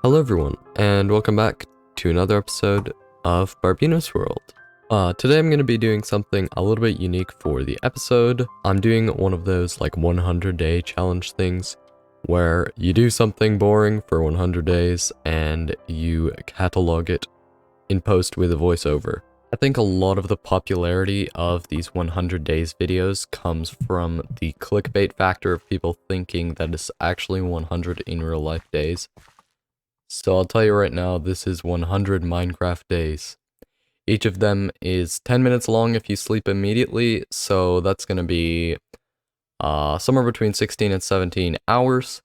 Hello everyone, and welcome back to another episode of Barbeno's World. Today I'm going to be doing something a little bit unique for the episode. I'm doing one of those like 100-day challenge things, where you do something boring for 100 days and you catalog it in post with a voiceover. I think a lot of the popularity of these 100 days videos comes from the clickbait factor of people thinking that it's actually 100 in real life days. So I'll tell you right now, this is 100 Minecraft days. Each of them is 10 minutes long if you sleep immediately, so that's going to be somewhere between 16 and 17 hours.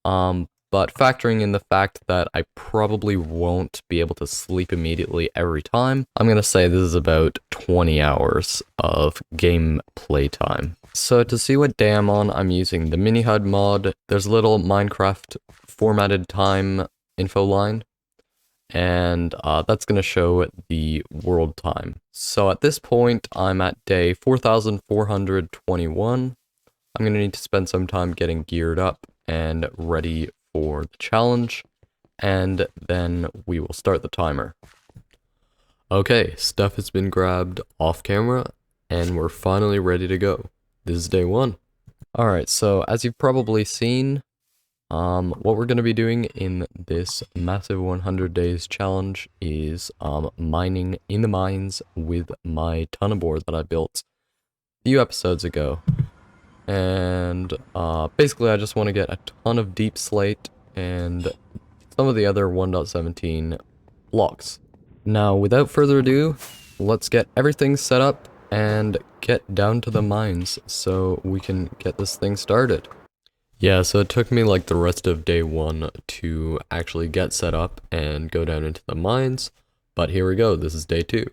But factoring in the fact that I probably won't be able to sleep immediately every time, I'm going to say this is about 20 hours of gameplay time. So to see what day I'm on, I'm using the mini HUD mod. There's a little Minecraft formatted time info line, and that's going to show the world time. So at this point, I'm at day 4,421. I'm going to need to spend some time getting geared up and ready for the challenge, and then we will start the timer. Okay, stuff has been grabbed off camera, and we're finally ready to go. This is day one. Alright, so as you've probably seen, what we're going to be doing in this massive 100 days challenge is mining in the mines with my tunnel board that I built a few episodes ago. And basically I just want to get a ton of deep slate and some of the other 1.17 blocks. Now without further ado, let's get everything set up and get down to the mines so we can get this thing started. Yeah, so it took me like the rest of day one to actually get set up and go down into the mines, but here we go, this is day two.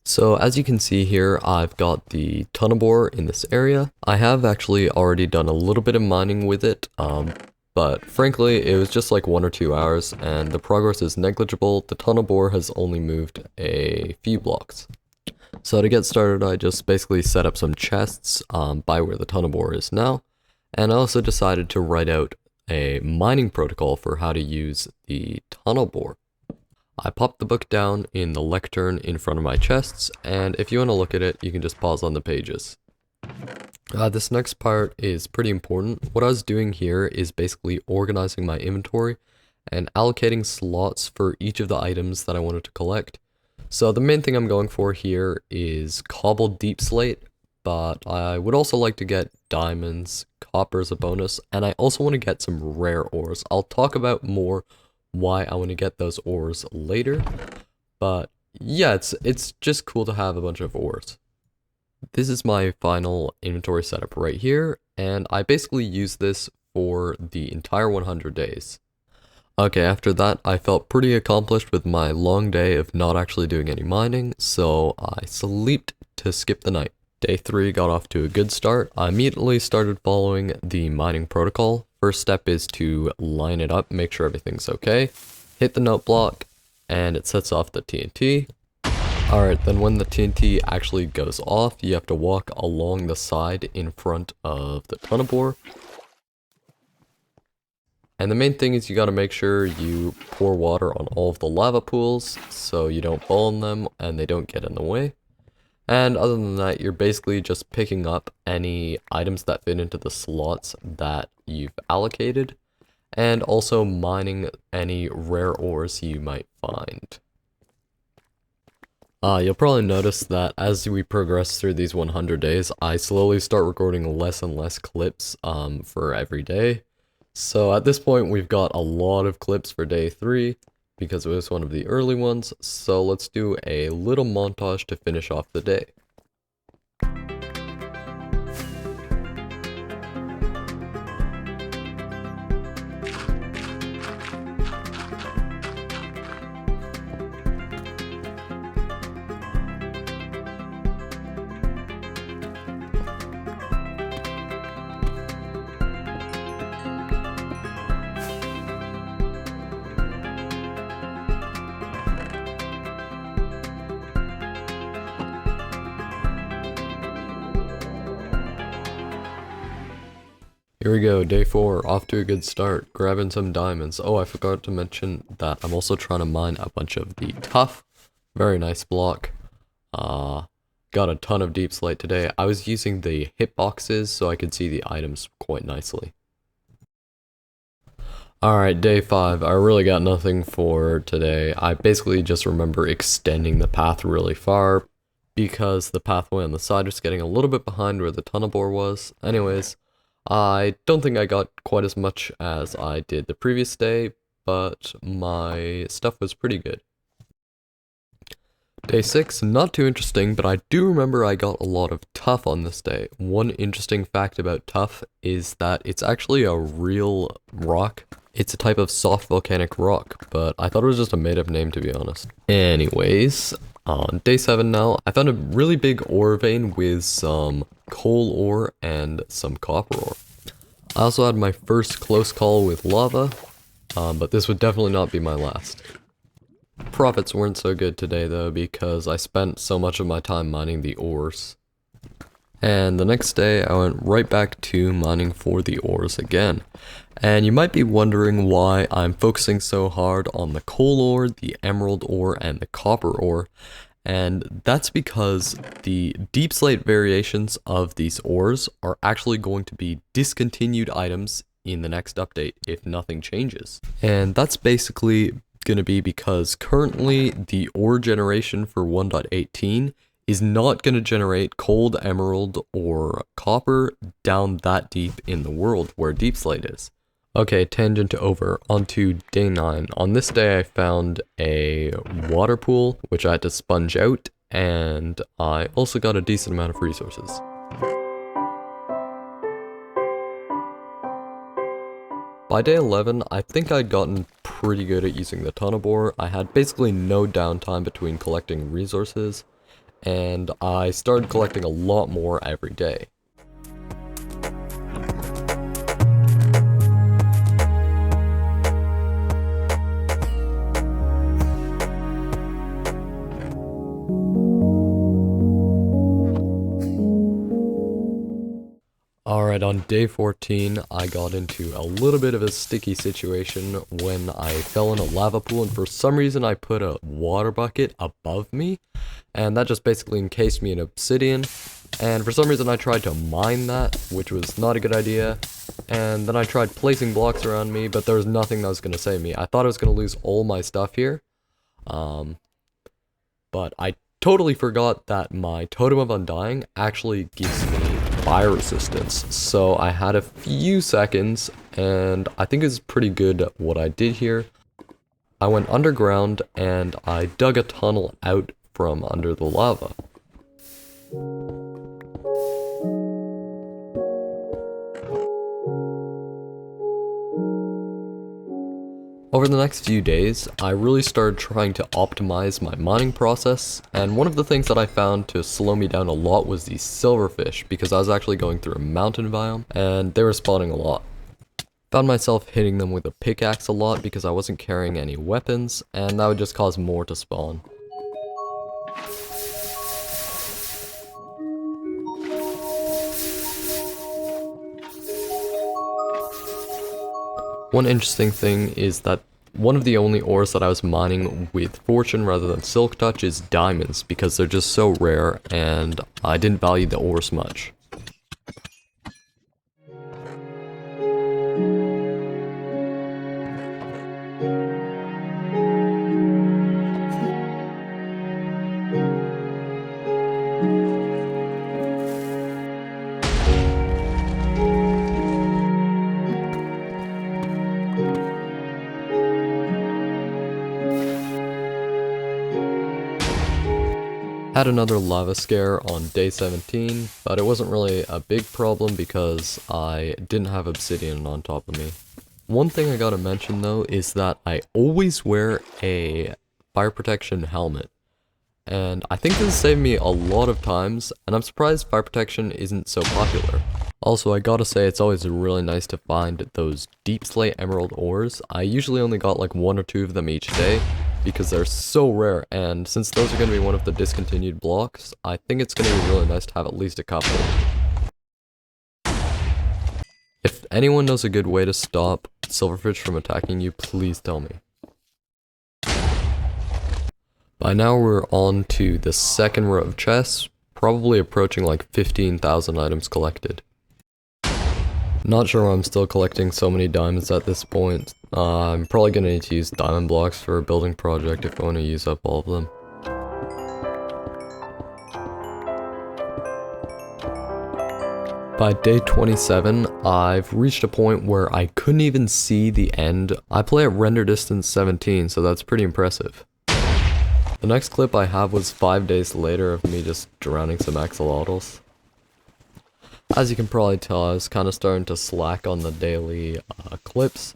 So as you can see here, I've got the tunnel bore in this area. I have actually already done a little bit of mining with it, but frankly, it was just like 1 or 2 hours and the progress is negligible. The tunnel bore has only moved a few blocks. So to get started, I just basically set up some chests by where the tunnel bore is now. And I also decided to write out a mining protocol for how to use the tunnel bore. I popped the book down in the lectern in front of my chests, and if you want to look at it, you can just pause on the pages. This next part is pretty important. What I was doing here is basically organizing my inventory and allocating slots for each of the items that I wanted to collect. So the main thing I'm going for here is cobbled deep slate, but I would also like to get diamonds, copper as a bonus, and I also want to get some rare ores. I'll talk about more why I want to get those ores later, but yeah, it's just cool to have a bunch of ores. This is my final inventory setup right here, and I basically use this for the entire 100 days. Okay, after that, I felt pretty accomplished with my long day of not actually doing any mining, so I slept to skip the night. Day 3 got off to a good start. I immediately started following the mining protocol. First step is to line it up, make sure everything's okay. Hit the note block, and it sets off the TNT. Alright, then when the TNT actually goes off, you have to walk along the side in front of the tunnel bore. And the main thing is you gotta make sure you pour water on all of the lava pools so you don't fall in them and they don't get in the way. And other than that, you're basically just picking up any items that fit into the slots that you've allocated, and also mining any rare ores you might find. You'll probably notice that as we progress through these 100 days, I slowly start recording less and less clips for every day. So at this point, we've got a lot of clips for day 3. Because it was one of the early ones, so let's do a little montage to finish off the day. Here we go, day 4, off to a good start, grabbing some diamonds. Oh, I forgot to mention that I'm also trying to mine a bunch of the tuff. Very nice block. Got a ton of deep slate today. I was using the hitboxes so I could see the items quite nicely. Alright, day 5. I really got nothing for today. I basically just remember extending the path really far because the pathway on the side was getting a little bit behind where the tunnel bore was. Anyways, I don't think I got quite as much as I did the previous day, but my stuff was pretty good. Day 6, not too interesting, but I do remember I got a lot of tuff on this day. One interesting fact about tuff is that it's actually a real rock. It's a type of soft volcanic rock, but I thought it was just a made-up name, to be honest. Anyways, on day 7 now, I found a really big ore vein with some coal ore and some copper ore. I also had my first close call with lava, but this would definitely not be my last. Profits weren't so good today though because I spent so much of my time mining the ores. And the next day I went right back to mining for the ores again. And you might be wondering why I'm focusing so hard on the coal ore, the emerald ore, and the copper ore. And that's because the deep slate variations of these ores are actually going to be discontinued items in the next update if nothing changes. And that's basically going to be because currently the ore generation for 1.18 is not going to generate cold emerald or copper down that deep in the world where deep slate is. Okay, tangent over, onto day 9. On this day I found a water pool which I had to sponge out, and I also got a decent amount of resources. By day 11, I think I'd gotten pretty good at using the tunnel bore. I had basically no downtime between collecting resources, and I started collecting a lot more every day. Alright, on day 14, I got into a little bit of a sticky situation when I fell in a lava pool, and for some reason I put a water bucket above me, and that just basically encased me in obsidian, and for some reason I tried to mine that, which was not a good idea, and then I tried placing blocks around me, but there was nothing that was going to save me. I thought I was going to lose all my stuff here, but I totally forgot that my Totem of Undying actually gives me fire resistance, so I had a few seconds, and I think it's pretty good what I did here. I went underground, and I dug a tunnel out from under the lava. Over the next few days, I really started trying to optimize my mining process, and one of the things that I found to slow me down a lot was these silverfish, because I was actually going through a mountain biome, and they were spawning a lot. Found myself hitting them with a pickaxe a lot because I wasn't carrying any weapons, and that would just cause more to spawn. One interesting thing is that one of the only ores that I was mining with fortune rather than silk touch is diamonds, because they're just so rare and I didn't value the ores much. Had another lava scare on day 17, but it wasn't really a big problem because I didn't have obsidian on top of me. One thing I gotta mention though is that I always wear a fire protection helmet, and I think this saved me a lot of times, and I'm surprised fire protection isn't so popular. Also, I gotta say it's always really nice to find those deep slate emerald ores. I usually only got like 1 or 2 of them each day, because they're so rare, and since those are going to be one of the discontinued blocks, I think it's going to be really nice to have at least a couple. If anyone knows a good way to stop silverfish from attacking you, please tell me. By now we're on to the second row of chests, probably approaching like 15,000 items collected. Not sure why I'm still collecting so many diamonds at this point. I'm probably going to need to use diamond blocks for a building project if I want to use up all of them. By day 27, I've reached a point where I couldn't even see the end. I play at render distance 17, so that's pretty impressive. The next clip I have was 5 days later of me just drowning some axolotls. As you can probably tell, I was kind of starting to slack on the daily clips,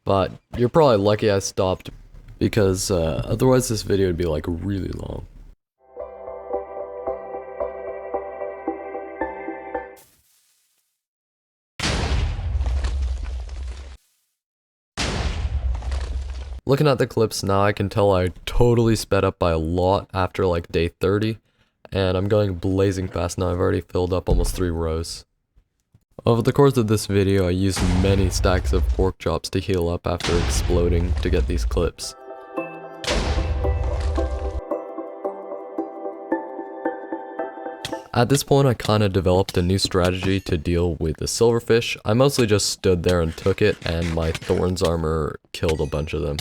but you're probably lucky I stopped because otherwise this video would be like really long. Looking at the clips now, I can tell I totally sped up by a lot after like day 30, and I'm going blazing fast now. I've already filled up almost 3 rows. Over the course of this video, I used many stacks of pork chops to heal up after exploding to get these clips. At this point, I kind of developed a new strategy to deal with the silverfish. I mostly just stood there and took it, and my thorns armor killed a bunch of them.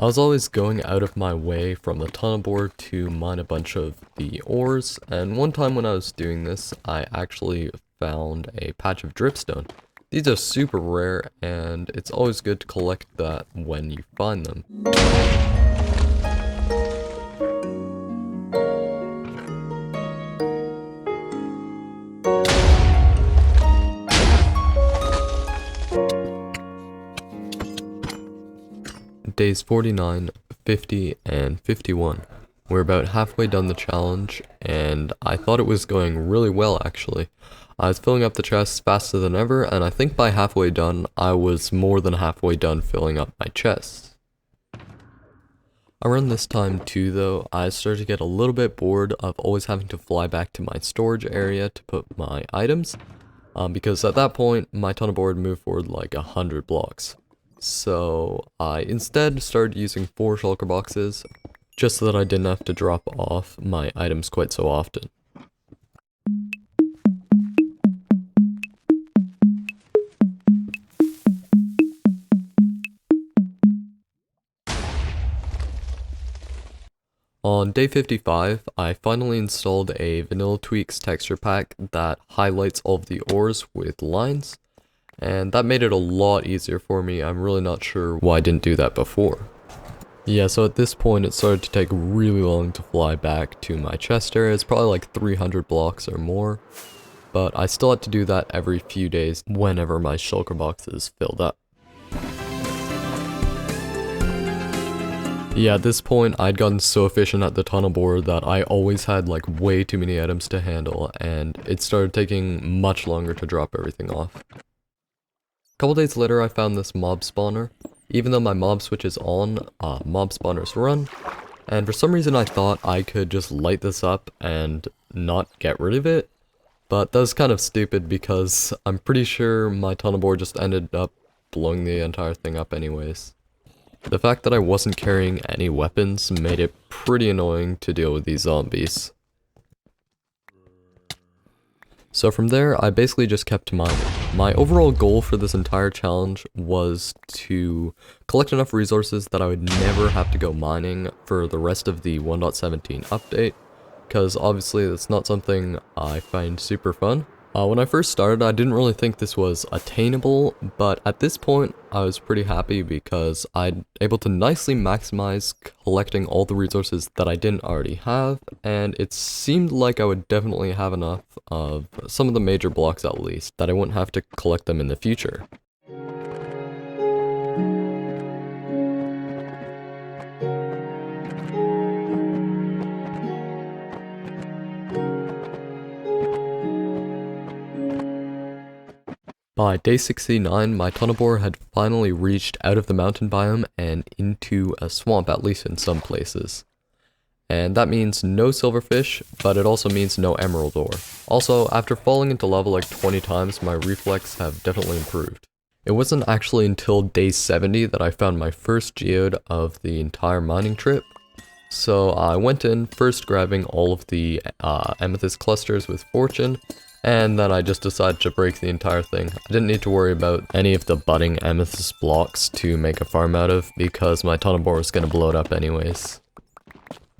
I was always going out of my way from the tunnel board to mine a bunch of the ores, and one time when I was doing this, I actually found a patch of dripstone. These are super rare, and it's always good to collect that when you find them. Days 49, 50, and 51. We're about halfway done the challenge, and I thought it was going really well actually. I was filling up the chests faster than ever, and I think by halfway done, I was more than halfway done filling up my chests. Around this time too though, I started to get a little bit bored of always having to fly back to my storage area to put my items, because at that point, my tunnel board moved forward like 100 blocks. So I instead started using 4 shulker boxes, just so that I didn't have to drop off my items quite so often. On day 55, I finally installed a Vanilla Tweaks texture pack that highlights all of the ores with lines. And that made it a lot easier for me. I'm really not sure why I didn't do that before. Yeah, so at this point it started to take really long to fly back to my chest area. It's probably like 300 blocks or more. But I still had to do that every few days whenever my shulker box is filled up. Yeah, at this point I'd gotten so efficient at the tunnel board that I always had like way too many items to handle, and it started taking much longer to drop everything off. A couple days later, I found this mob spawner. Even though my mob switch is on, mob spawners run, and for some reason I thought I could just light this up and not get rid of it, but that was kind of stupid because I'm pretty sure my tunnel board just ended up blowing the entire thing up anyways. The fact that I wasn't carrying any weapons made it pretty annoying to deal with these zombies. So from there, I basically just kept mining. My overall goal for this entire challenge was to collect enough resources that I would never have to go mining for the rest of the 1.17 update, because obviously that's not something I find super fun. When I first started, I didn't really think this was attainable, but at this point, I was pretty happy because I'd able to nicely maximize collecting all the resources that I didn't already have, and it seemed like I would definitely have enough of some of the major blocks at least, that I wouldn't have to collect them in the future. By day 69, my tunnel borer had finally reached out of the mountain biome and into a swamp, at least in some places. And that means no silverfish, but it also means no emerald ore. Also, after falling into lava like 20 times, my reflex have definitely improved. It wasn't actually until day 70 that I found my first geode of the entire mining trip. So I went in, first grabbing all of the amethyst clusters with fortune, and then I just decided to break the entire thing. I didn't need to worry about any of the budding amethyst blocks to make a farm out of, because my tunnel bore was going to blow it up anyways.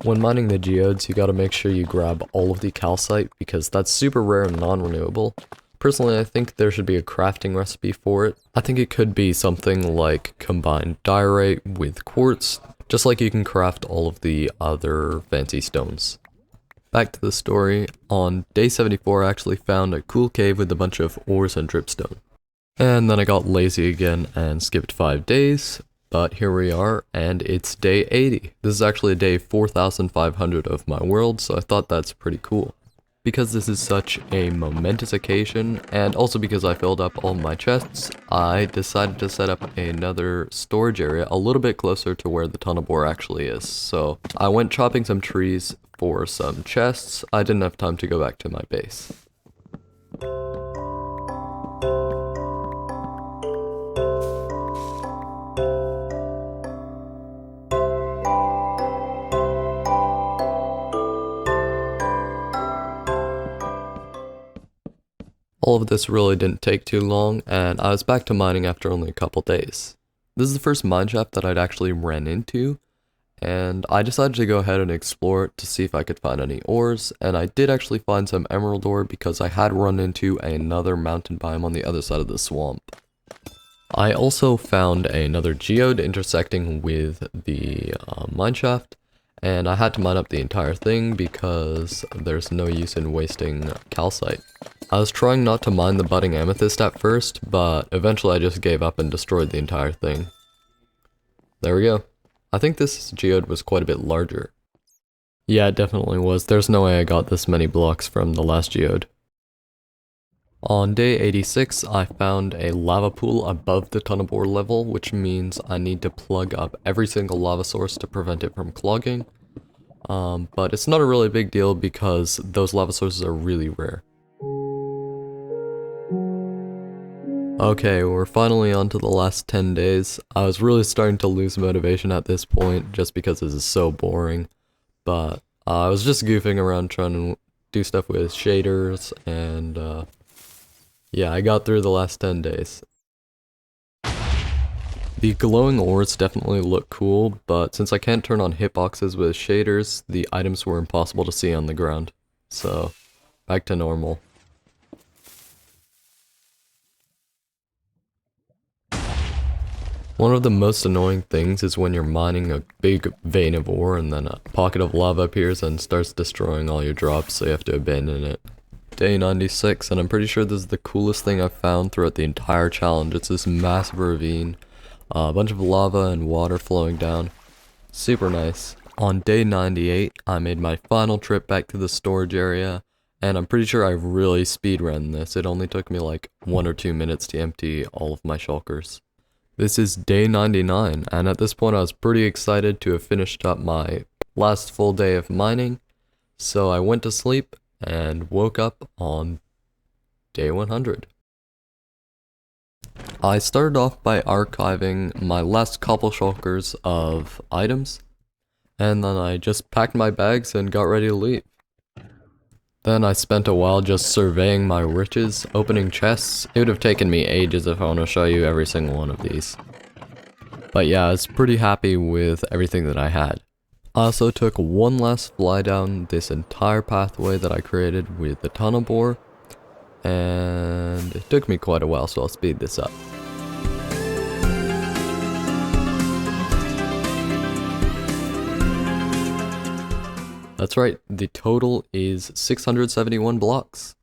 When mining the geodes, you gotta make sure you grab all of the calcite, because that's super rare and non-renewable. Personally, I think there should be a crafting recipe for it. I think it could be something like combined diorite with quartz, just like you can craft all of the other fancy stones. Back to the story, on day 74 I actually found a cool cave with a bunch of ores and dripstone. And then I got lazy again and skipped 5 days. But here we are, and it's day 80. This is actually day 4500 of my world, so I thought that's pretty cool. Because this is such a momentous occasion, and also because I filled up all my chests, I decided to set up another storage area a little bit closer to where the tunnel bore actually is. So I went chopping some trees for some chests. I didn't have time to go back to my base. All of this really didn't take too long, and I was back to mining after only a couple days. This is the first mine shaft that I'd actually ran into, and I decided to go ahead and explore it to see if I could find any ores, and I did actually find some emerald ore because I had run into another mountain biome on the other side of the swamp. I also found another geode intersecting with the mine shaft, and I had to mine up the entire thing because there's no use in wasting calcite. I was trying not to mine the budding amethyst at first, but eventually I just gave up and destroyed the entire thing. There we go. I think this geode was quite a bit larger. Yeah, it definitely was. There's no way I got this many blocks from the last geode. On day 86, I found a lava pool above the tunnel bore level, which means I need to plug up every single lava source to prevent it from clogging. But it's not a really big deal because those lava sources are really rare. Okay, we're finally on to the last 10 days. I was really starting to lose motivation at this point just because this is so boring. But I was just goofing around trying to do stuff with shaders, and yeah, I got through the last 10 days. The glowing ores definitely look cool, but since I can't turn on hitboxes with shaders, the items were impossible to see on the ground. So, back to normal. One of the most annoying things is when you're mining a big vein of ore and then a pocket of lava appears and starts destroying all your drops, so you have to abandon it. Day 96, and I'm pretty sure this is the coolest thing I've found throughout the entire challenge. It's this massive ravine, a bunch of lava and water flowing down. Super nice. On day 98, I made my final trip back to the storage area, and I'm pretty sure I really speedran this. It only took me like 1 or 2 minutes to empty all of my shulkers. This is day 99, and at this point I was pretty excited to have finished up my last full day of mining, so I went to sleep and woke up on day 100. I started off by archiving my last couple shulkers of items, and then I just packed my bags and got ready to leave. Then I spent a while just surveying my riches, opening chests. It would have taken me ages if I want to show you every single one of these. But yeah, I was pretty happy with everything that I had. I also took one last fly down this entire pathway that I created with the tunnel bore, and it took me quite a while, so I'll speed this up. That's right, the total is 671 blocks.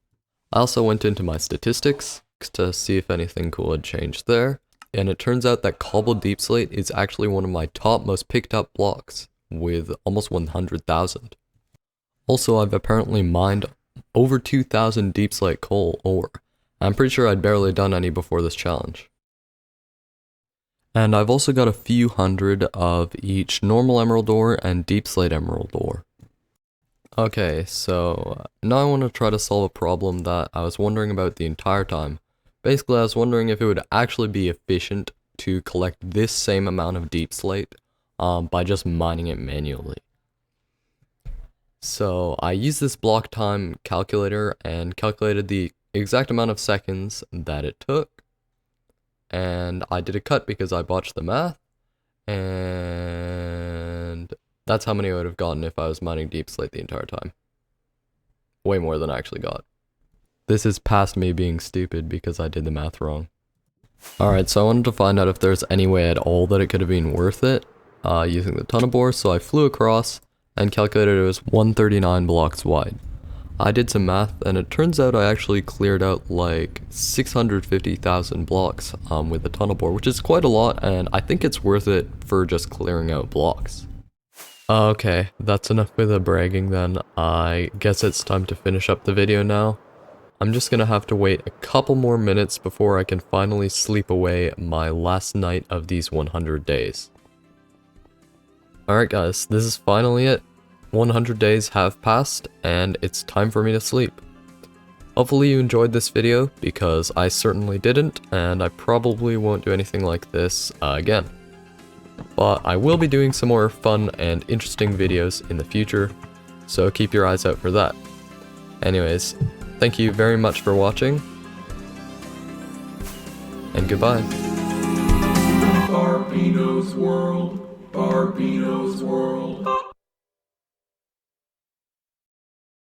I also went into my statistics to see if anything cool had changed there, and it turns out that cobbled deep slate is actually one of my top most picked up blocks, with almost 100,000. Also, I've apparently mined over 2,000 deep slate coal ore. I'm pretty sure I'd barely done any before this challenge. And I've also got a few hundred of each normal emerald ore and deep slate emerald ore. Okay, so now I want to try to solve a problem that I was wondering about the entire time. Basically, I was wondering if it would actually be efficient to collect this same amount of deep slate by just mining it manually. So I used this block time calculator and calculated the exact amount of seconds that it took. And I did a cut because I botched the math. And that's how many I would have gotten if I was mining deep slate the entire time. Way more than I actually got. This is past me being stupid because I did the math wrong. Alright, so I wanted to find out if there's any way at all that it could have been worth it using the tunnel bore, so I flew across and calculated it was 139 blocks wide. I did some math and it turns out I actually cleared out like 650,000 blocks with the tunnel bore, which is quite a lot, and I think it's worth it for just clearing out blocks. Okay, that's enough with the bragging then. I guess it's time to finish up the video now. I'm just gonna have to wait a couple more minutes before I can finally sleep away my last night of these 100 days. Alright guys, this is finally it. 100 days have passed, and it's time for me to sleep. Hopefully you enjoyed this video, because I certainly didn't, and I probably won't do anything like this again. But I will be doing some more fun and interesting videos in the future, so keep your eyes out for that. Anyways, thank you very much for watching, and goodbye. Barbeno's World, Barbeno's World.